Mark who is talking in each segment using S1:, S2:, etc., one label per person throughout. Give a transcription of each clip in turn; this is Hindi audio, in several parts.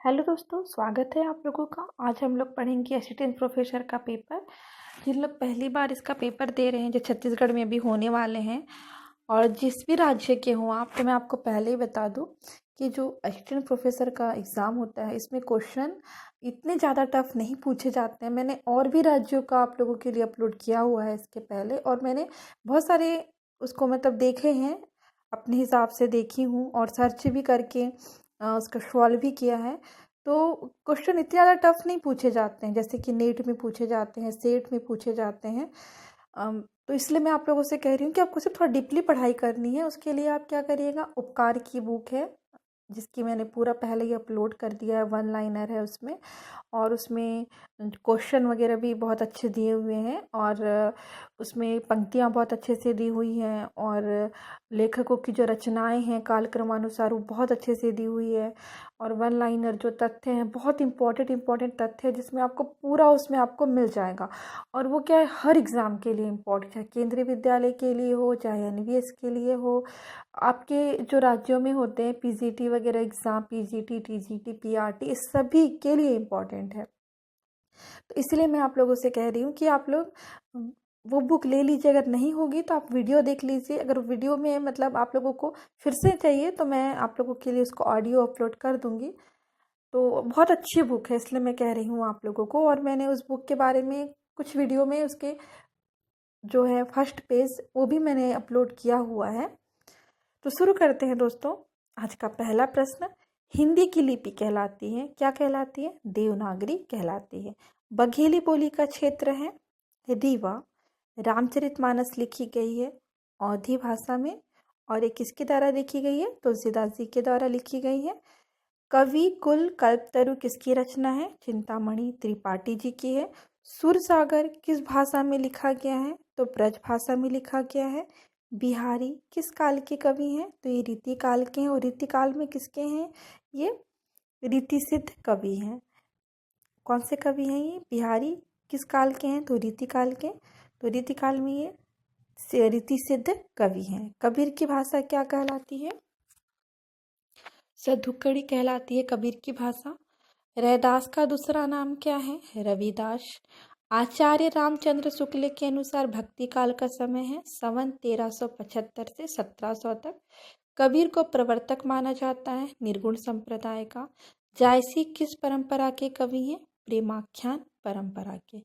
S1: हेलो दोस्तों, स्वागत है आप लोगों का। आज हम लोग पढ़ेंगे असिस्टेंट प्रोफेसर का पेपर। जिन लोग पहली बार इसका पेपर दे रहे हैं, जो छत्तीसगढ़ में भी होने वाले हैं और जिस भी राज्य के हों आप, तो मैं आपको पहले ही बता दूं कि जो असिस्टेंट प्रोफेसर का एग्ज़ाम होता है इसमें क्वेश्चन इतने ज़्यादा टफ नहीं पूछे जाते हैं। मैंने और भी राज्यों का आप लोगों के लिए अपलोड किया हुआ है इसके पहले, और मैंने बहुत सारे उसको मतलब देखे हैं, अपने हिसाब से देखी हूँ और सर्च भी करके उसका सॉल्व भी किया है। तो क्वेश्चन इतने ज़्यादा टफ नहीं पूछे जाते हैं जैसे कि नेट में पूछे जाते हैं, सेट में पूछे जाते हैं। तो इसलिए मैं आप लोगों से कह रही हूँ कि आपको सिर्फ थोड़ा डीपली पढ़ाई करनी है। उसके लिए आप क्या करिएगा, उपकार की बुक है जिसकी मैंने पूरा पहले ही अपलोड कर दिया है, वन लाइनर है उसमें, और उसमें क्वेश्चन वगैरह भी बहुत अच्छे दिए हुए हैं और उसमें पंक्तियाँ बहुत अच्छे से दी हुई हैं और लेखकों की जो रचनाएं हैं कालक्रमानुसार वो बहुत अच्छे से दी हुई है। और वन लाइनर जो तथ्य हैं बहुत इम्पोर्टेंट तथ्य है जिसमें आपको पूरा उसमें आपको मिल जाएगा। और वो क्या है, हर एग्ज़ाम के लिए इम्पोर्टेंट है, केंद्रीय विद्यालय के लिए हो चाहे एनवीएस के लिए हो, आपके जो राज्यों में होते हैं पीजीटी वगैरह एग्ज़ाम, पीजीटी, टीजीटी, पीआरटी, इस सभी के लिए इम्पोर्टेंट है। तो इसलिए मैं आप लोगों से कह रही हूँ कि आप लोग वो बुक ले लीजिए। अगर नहीं होगी तो आप वीडियो देख लीजिए। अगर वीडियो में मतलब आप लोगों को फिर से चाहिए तो मैं आप लोगों के लिए उसको ऑडियो अपलोड कर दूँगी। तो बहुत अच्छी बुक है, इसलिए मैं कह रही हूँ आप लोगों को। और मैंने उस बुक के बारे में कुछ वीडियो में उसके जो है फर्स्ट पेज वो भी मैंने अपलोड किया हुआ है। तो शुरू करते हैं दोस्तों। आज का पहला प्रश्न, हिंदी की लिपि कहलाती है, क्या कहलाती है? देवनागरी कहलाती है। बघेली बोली का क्षेत्र है रीवा। रामचरितमानस लिखी गई है अवधी भाषा में, और ये किसके द्वारा लिखी गई है? तुलसीदास जी के द्वारा लिखी गई है। कवि कुल कल्पतरु किसकी रचना है? चिंतामणि त्रिपाठी जी की है। सुरसागर किस भाषा में लिखा गया है? तो ब्रज भाषा में लिखा गया है। बिहारी किस काल के कवि हैं? तो ये रीति काल के हैं। और रीति काल में किसके हैं? ये रीति सिद्ध कवि हैं। कौन से कवि हैं ये? बिहारी किस काल के हैं? तो रीति काल के। तो रीति काल में ये रीति सिद्ध कवि हैं। कबीर की भाषा क्या कहलाती है? सधुकड़ी कहलाती है कबीर की भाषा। रैदास का दूसरा नाम क्या है? रविदास। आचार्य रामचंद्र शुक्ल के अनुसार भक्ति काल का समय है संवत 1375 से 1700 तक। कबीर को प्रवर्तक माना जाता है निर्गुण संप्रदाय का। जायसी किस परंपरा के कवि हैं? प्रेमाख्यान परंपरा के।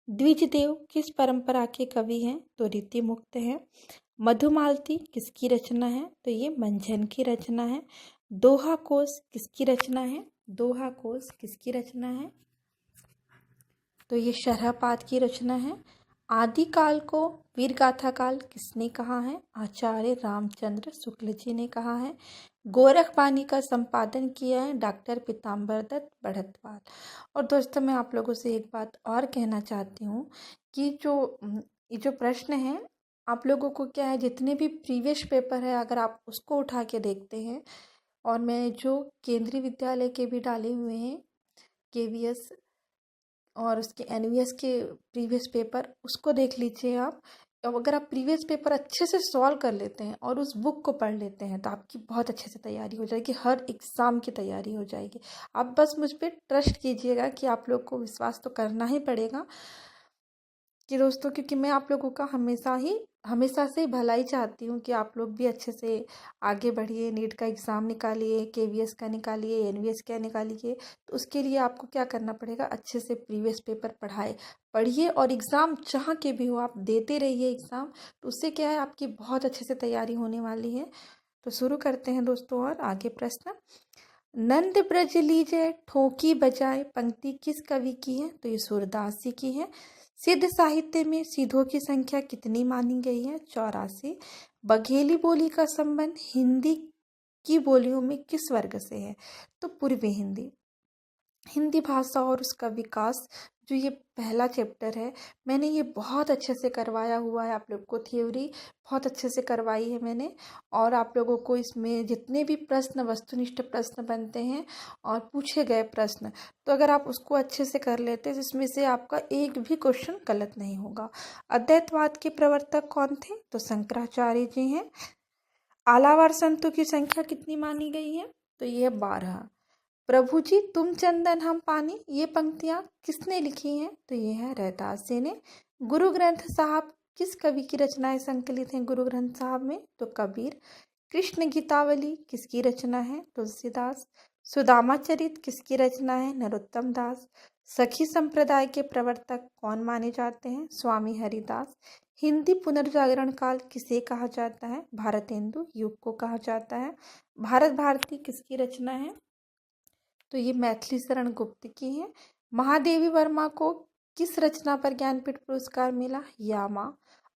S1: द्विजदेव किस परंपरा के कवि हैं? तो रीति मुक्त है। मधुमालती किसकी रचना है? तो ये मंझन की रचना है। दोहा कोश किसकी रचना है? दोहा कोश किसकी रचना है? तो ये शरहपाद की रचना है। आदिकाल को वीर गाथा काल किसने कहा है? आचार्य रामचंद्र शुक्ल जी ने कहा है। गोरखबानी का संपादन किया है डॉक्टर पीताम्बर दत्त बढ़तवाल। और दोस्तों मैं आप लोगों से एक बात और कहना चाहती हूँ कि ये जो प्रश्न है आप लोगों को क्या है, जितने भी प्रीवियस पेपर है अगर आप उसको उठा के देखते हैं, और मैंने जो केंद्रीय विद्यालय के भी डाले हुए हैं केवीएस और उसके एनवीएस के प्रीवियस पेपर, उसको देख लीजिए आप। अब अगर आप प्रीवियस पेपर अच्छे से सॉल्व कर लेते हैं और उस बुक को पढ़ लेते हैं तो आपकी बहुत अच्छे से तैयारी हो जाएगी, हर एग्ज़ाम की तैयारी हो जाएगी। आप बस मुझ पर ट्रस्ट कीजिएगा कि आप लोग को विश्वास तो करना ही पड़ेगा कि दोस्तों, क्योंकि मैं आप लोगों का हमेशा से भलाई चाहती हूँ कि आप लोग भी अच्छे से आगे बढ़िए, नीट का एग्ज़ाम निकालिए, केवीएस का निकालिए, एनवीएस का निकालिए। तो उसके लिए आपको क्या करना पड़ेगा, अच्छे से प्रीवियस पेपर पढ़िए और एग्ज़ाम जहाँ के भी हो आप देते रहिए एग्ज़ाम। तो उससे क्या है, आपकी बहुत अच्छे से तैयारी होने वाली है। तो शुरू करते हैं दोस्तों और आगे प्रश्न। नंद ब्रज लीजय ठोकी बजाए पंक्ति किस कवि की है? तो ये सूरदास जी की है। सिद्ध साहित्य में सीधों की संख्या कितनी मानी गई है? 84। बघेली बोली का संबंध हिंदी की बोलियों में किस वर्ग से है? तो पूर्वी हिंदी। हिंदी भाषा और उसका विकास, जो ये पहला चैप्टर है, मैंने ये बहुत अच्छे से करवाया हुआ है। आप लोग को थ्योरी बहुत अच्छे से करवाई है मैंने, और आप लोगों को इसमें जितने भी प्रश्न, वस्तुनिष्ठ प्रश्न बनते हैं और पूछे गए प्रश्न, तो अगर आप उसको अच्छे से कर लेते हैं इसमें से आपका एक भी क्वेश्चन गलत नहीं होगा। अद्वैतवाद के प्रवर्तक कौन थे? तो शंकराचार्य जी हैं। आलावार संतों की संख्या कितनी मानी गई है? तो ये 12। प्रभु जी तुम चंदन हम पानी, ये पंक्तियां किसने लिखी हैं? तो ये है रैदास जी ने। गुरु ग्रंथ साहब किस कवि की रचनाएं संकलित हैं गुरु ग्रंथ साहब में? तो कबीर। कृष्ण गीतावली किसकी रचना है? तुलसीदास। सुदामा चरित किसकी रचना है? नरोत्तम दास। सखी संप्रदाय के प्रवर्तक कौन माने जाते हैं? स्वामी हरिदास। हिंदी पुनर्जागरण काल किसे कहा जाता है? भारतेंदु युग को कहा जाता है। भारत भारती किसकी रचना है? तो ये मैथिली शरण गुप्त की है। महादेवी वर्मा को किस रचना पर ज्ञानपीठ पुरस्कार मिला? यामा।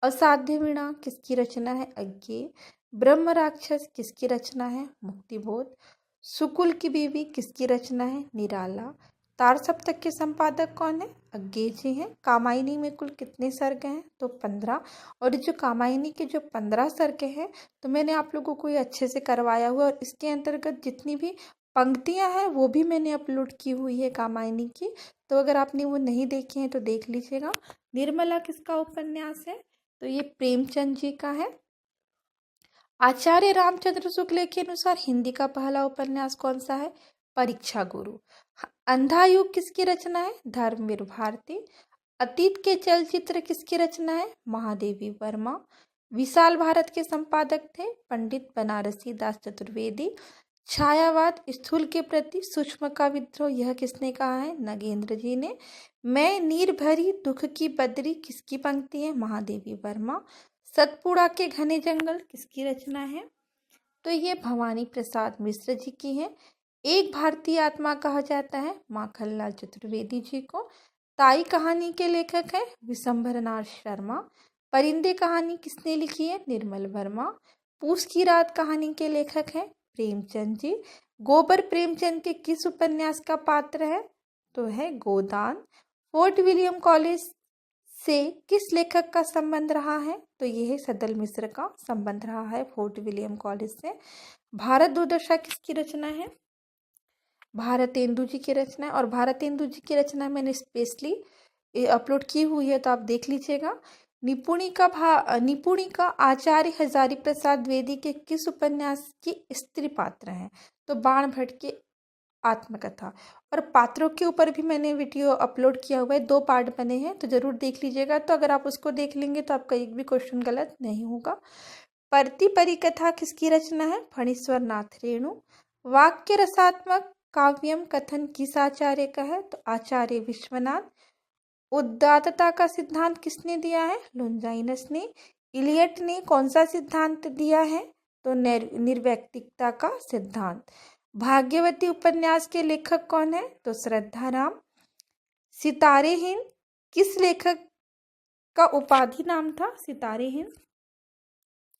S1: असाध्य वीणा किसकी रचना है? अज्ञेय। ब्रह्म राक्षस किसकी रचना है? मुक्तिबोध। सुकुल की बीवी किसकी रचना है? निराला। तार सप्तक के संपादक कौन है? अज्ञेय जी हैं। कामायनी में कुल कितने सर्ग हैं? तो 15। और जो कामायनी के जो 15 सर्ग हैं, तो मैंने आप लोगों को ये अच्छे से करवाया हुआ, और इसके अंतर्गत जितनी भी पंक्तियां हैं वो भी मैंने अपलोड की हुई है कामायनी की, तो अगर आपने वो नहीं देखी हैं तो देख लीजिएगा। निर्मला किसका उपन्यास है? तो ये प्रेमचंद जी का है। आचार्य रामचंद्र शुक्ल के अनुसार हिंदी का पहला उपन्यास कौन सा है? परीक्षा गुरु। अंधा युग किसकी रचना है? धर्मवीर भारती। अतीत के चलचित्र किसकी रचना है? महादेवी वर्मा। विशाल भारत के संपादक थे पंडित बनारसी दास चतुर्वेदी। छायावाद स्थूल के प्रति सूक्ष्म का विद्रोह, यह किसने कहा है? नगेंद्र जी ने। मैं नीर भरी दुख की बदरी किसकी पंक्ति है? महादेवी वर्मा। सतपुड़ा के घने जंगल किसकी रचना है? तो ये भवानी प्रसाद मिश्र जी की है। एक भारतीय आत्मा कहा जाता है माखनलाल चतुर्वेदी जी को। ताई कहानी के लेखक है विशंभरनाथ शर्मा। परिंदे कहानी किसने लिखी है? निर्मल वर्मा। पूस की रात कहानी के लेखक है प्रेमचंद जी। गोबर प्रेमचंद के किस उपन्यास का पात्र है? तो है गोदान। फोर्ट विलियम कॉलेज से किस लेखक का संबंध रहा है? तो यह है सदल मिश्र का संबंध रहा है फोर्ट विलियम कॉलेज से। भारत दुर्दशा किसकी रचना है? भारतेंदु जी की रचना है, और भारतेंदु जी की रचना मैंने स्पेशली अपलोड की हुई है, तो आप देख लीजिएगा। निपुणिका आचार्य हजारी प्रसाद द्विवेदी के किस उपन्यास की स्त्री पात्र हैं? तो बाण भट्ट की आत्मकथा। और पात्रों के ऊपर भी मैंने वीडियो अपलोड किया हुआ है, 2 पार्ट बने हैं, तो जरूर देख लीजिएगा। तो अगर आप उसको देख लेंगे तो आपका एक भी क्वेश्चन गलत नहीं होगा। परति परिकथा किसकी रचना है? फणीश्वर नाथ रेणु। वाक्य रसात्मक काव्यम कथन किस आचार्य का है? तो आचार्य विश्वनाथ। उदात्तता का सिद्धांत किसने दिया है? लुंजाइनस ने। इलियट ने कौन सा सिद्धांत दिया है? तो निर्वैयक्तिकता का सिद्धांत। भाग्यवती उपन्यास के लेखक कौन है? तो श्रद्धाराम। सितारे हिंद किस लेखक का उपाधि नाम था? सितारे हिंद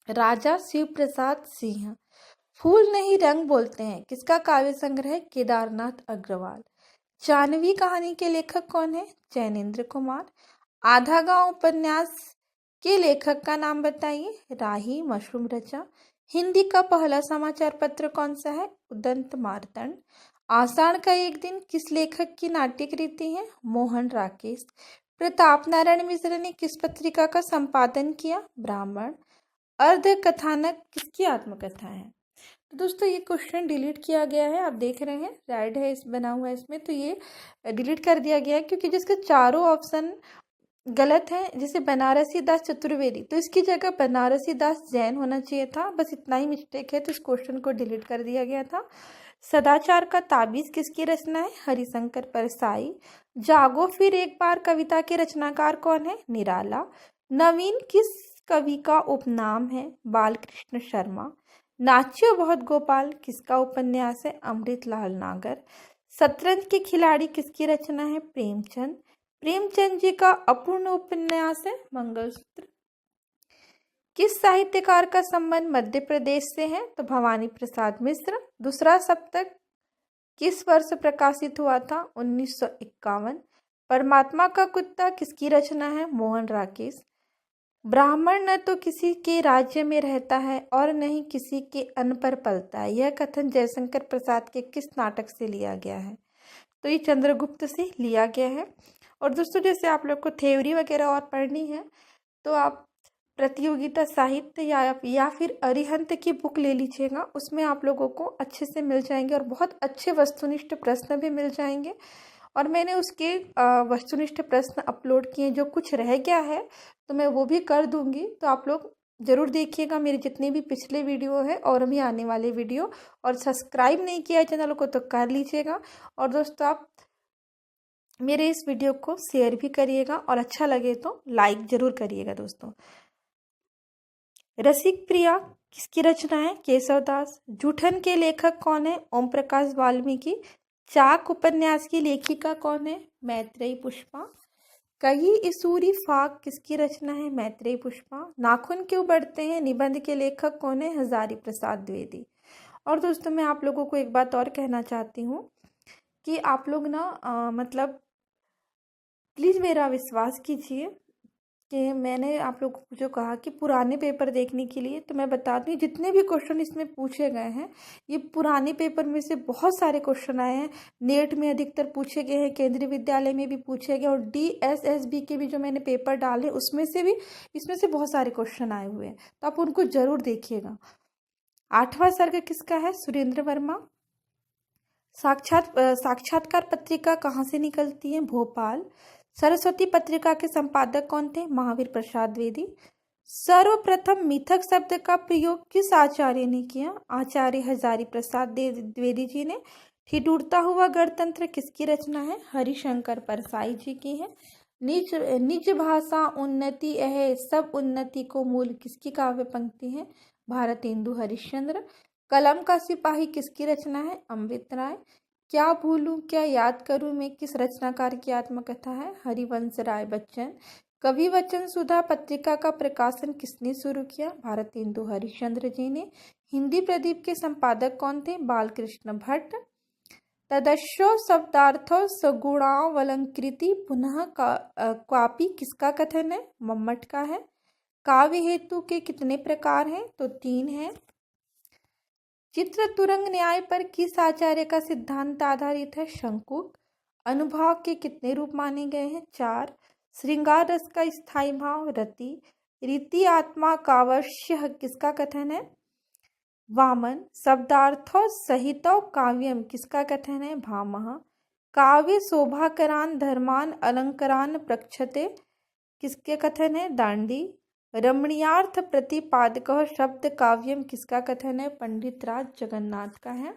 S1: राजा शिव प्रसाद सिंह। फूल नहीं रंग बोलते हैं किसका काव्य संग्रह है? केदारनाथ अग्रवाल। जानवी कहानी के लेखक कौन है? चैनेन्द्र कुमार। आधा गांव उपन्यास के लेखक का नाम बताइए? राही मशरूम रचा। हिंदी का पहला समाचार पत्र कौन सा है? उदंत मार्तंड। आषाढ़ का एक दिन किस लेखक की नाट्य कृति है? मोहन राकेश। प्रताप नारायण मिश्र ने किस पत्रिका का संपादन किया? ब्राह्मण। अर्ध कथानक किसकी आत्मकथा है? तो दोस्तों ये क्वेश्चन डिलीट किया गया है, आप देख रहे हैं रेड है इस बना हुआ है इसमें, तो ये डिलीट कर दिया गया है क्योंकि जिसके चारों ऑप्शन गलत है। जैसे बनारसी दास चतुर्वेदी, तो इसकी जगह बनारसी दास जैन होना चाहिए था, बस इतना ही मिस्टेक है, तो इस क्वेश्चन को डिलीट कर दिया गया था। सदाचार का ताबीज किसकी रचना है? हरिशंकर परसाई। जागो फिर एक बार कविता के रचनाकार कौन है? निराला। नवीन किस कवि का उपनाम है? बालकृष्ण शर्मा। नाच्यो बहुत गोपाल किसका उपन्यास है? अमृतलाल नागर। शतरंज के खिलाड़ी किसकी रचना है? प्रेमचंद। प्रेमचंद जी का अपूर्ण उपन्यास है मंगलसूत्र। किस साहित्यकार का संबंध मध्य प्रदेश से है? तो भवानी प्रसाद मिश्र। दूसरा सप्तक किस वर्ष प्रकाशित हुआ था? 1951। परमात्मा का कुत्ता किसकी रचना है? मोहन राकेश। ब्राह्मण न तो किसी के राज्य में रहता है और न ही किसी के अन्न पर पलता है, यह कथन जयशंकर प्रसाद के किस नाटक से लिया गया है? तो ये चंद्रगुप्त से लिया गया है। और दोस्तों जैसे आप लोग को थ्योरी वगैरह और पढ़नी है तो आप प्रतियोगिता साहित्य या फिर अरिहंत की बुक ले लीजिएगा, उसमें आप लोगों को अच्छे से मिल जाएंगे और बहुत अच्छे वस्तुनिष्ठ प्रश्न भी मिल जाएंगे। और मैंने उसके वस्तुनिष्ठ प्रश्न अपलोड किए, जो कुछ रह गया है तो मैं वो भी कर दूंगी। तो आप लोग ज़रूर देखिएगा मेरे जितने भी पिछले वीडियो है और अभी आने वाले वीडियो। और सब्सक्राइब नहीं किया है चैनल को तो कर लीजिएगा। और दोस्तों आप मेरे इस वीडियो को शेयर भी करिएगा और अच्छा लगे तो लाइक ज़रूर करिएगा। दोस्तों, रसिक प्रिया किसकी रचना है? केशवदास। जूठन के लेखक कौन है? ओम प्रकाश वाल्मीकि। चाक उपन्यास की लेखिका कौन है? मैत्रेयी पुष्पा। कही इसूरी फाग किसकी रचना है? मैत्रेयी पुष्पा। नाखून क्यों बढ़ते हैं निबंध के लेखक कौन है? हजारी प्रसाद द्विवेदी। और दोस्तों मैं आप लोगों को एक बात और कहना चाहती हूँ कि आप लोग ना मतलब प्लीज़ मेरा विश्वास कीजिए कि मैंने आप लोगों को जो कहा कि पुराने पेपर देखने के लिए, तो मैं बता दूँ जितने भी क्वेश्चन इसमें पूछे गए हैं ये पुराने पेपर में से बहुत सारे क्वेश्चन आए हैं। नेट में अधिकतर पूछे गए हैं, केंद्रीय विद्यालय में भी पूछे गए और DSSB के भी जो मैंने पेपर डाले उसमें से भी इसमें से बहुत सारे क्वेश्चन आए हुए हैं, तो आप उनको जरूर देखिएगा। 8वां सर्ग किसका है? सुरेंद्र वर्मा। साक्षात्कार पत्रिका कहाँ से निकलती है? भोपाल। सरस्वती पत्रिका के संपादक कौन थे? महावीर प्रसाद द्विवेदी। सर्वप्रथम मिथक शब्द का प्रयोग किस आचार्य ने किया? आचार्य हजारी प्रसाद द्विवेदी जी ने। ठिठुरता हुआ गणतंत्र किसकी रचना है? हरिशंकर परसाई जी की है। निज निज भाषा उन्नति है सब उन्नति को मूल किसकी काव्य पंक्ति है? भारतेंदु हरिश्चंद्र। कलम का सिपाही किसकी रचना है? अमृत राय। क्या भूलूं क्या याद करूं में किस रचनाकार की आत्मकथा है? हरिवंश राय बच्चन। कवि वचन सुधा पत्रिका का प्रकाशन किसने शुरू किया? भारतेंदु हरिश्चंद्र जी ने। हिंदी प्रदीप के संपादक कौन थे? बालकृष्ण भट्ट। तदस्यो शब्दार्थो सगुणावलंकृति पुनः क्वापि किसका कथन है? मम्मट का है। काव्य हेतु के कितने प्रकार हैं? तो 3 हैं। चित्र तुरंग न्याय पर किस आचार्य का सिद्धांत आधारित है? शंकुक। अनुभाव के कितने रूप माने गए हैं? 4। श्रृंगार रस का स्थायी भाव? रति। रीति आत्मा कावश्य किसका कथन है? वामन। शब्दार्थो सहितो काव्यम किसका कथन है? भामह। काव्य शोभाकरान धर्मान अलंकरान प्रक्षते किसके कथन है? दांडी। रमणीयार्थ प्रतिपादक शब्द काव्यम किसका कथन है? पंडित राज जगन्नाथ का है।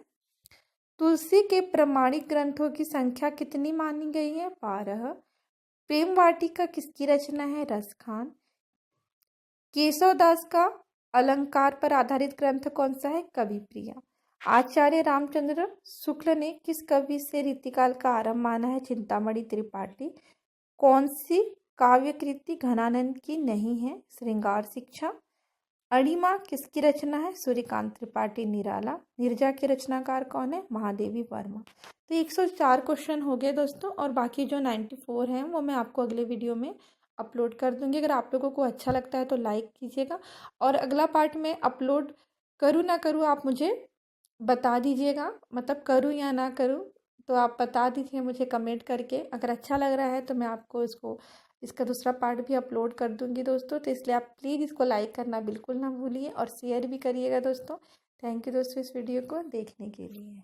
S1: तुलसी के प्रमाणिक ग्रंथों की संख्या कितनी मानी गई है? 12। प्रेम वाटिका किसकी रचना है? रसखान। केशवदास का अलंकार पर आधारित ग्रंथ कौन सा है? कवि प्रिया। आचार्य रामचंद्र शुक्ल ने किस कवि से रीतिकाल का आरंभ माना है? चिंतामणि त्रिपाठी। कौन सी काव्य कृति घनानंद की नहीं है? श्रृंगार शिक्षा। अणिमा किसकी रचना है? सूर्यकांत त्रिपाठी निराला। नीरजा के रचनाकार कौन है? महादेवी वर्मा। तो 104 क्वेश्चन हो गए दोस्तों, और बाकी जो 94 हैं वो मैं आपको अगले वीडियो में अपलोड कर दूंगी। अगर आप लोगों को अच्छा लगता है तो लाइक कीजिएगा, और अगला पार्ट में अपलोड करूँ ना करूँ आप मुझे बता दीजिएगा, मतलब करूँ या ना करूँ तो आप बता दीजिए मुझे कमेंट करके। अगर अच्छा लग रहा है तो मैं आपको इसका दूसरा पार्ट भी अपलोड कर दूंगी दोस्तों। तो इसलिए आप प्लीज़ इसको लाइक करना बिल्कुल ना भूलिए और शेयर भी करिएगा दोस्तों। थैंक यू दोस्तों इस वीडियो को देखने के लिए।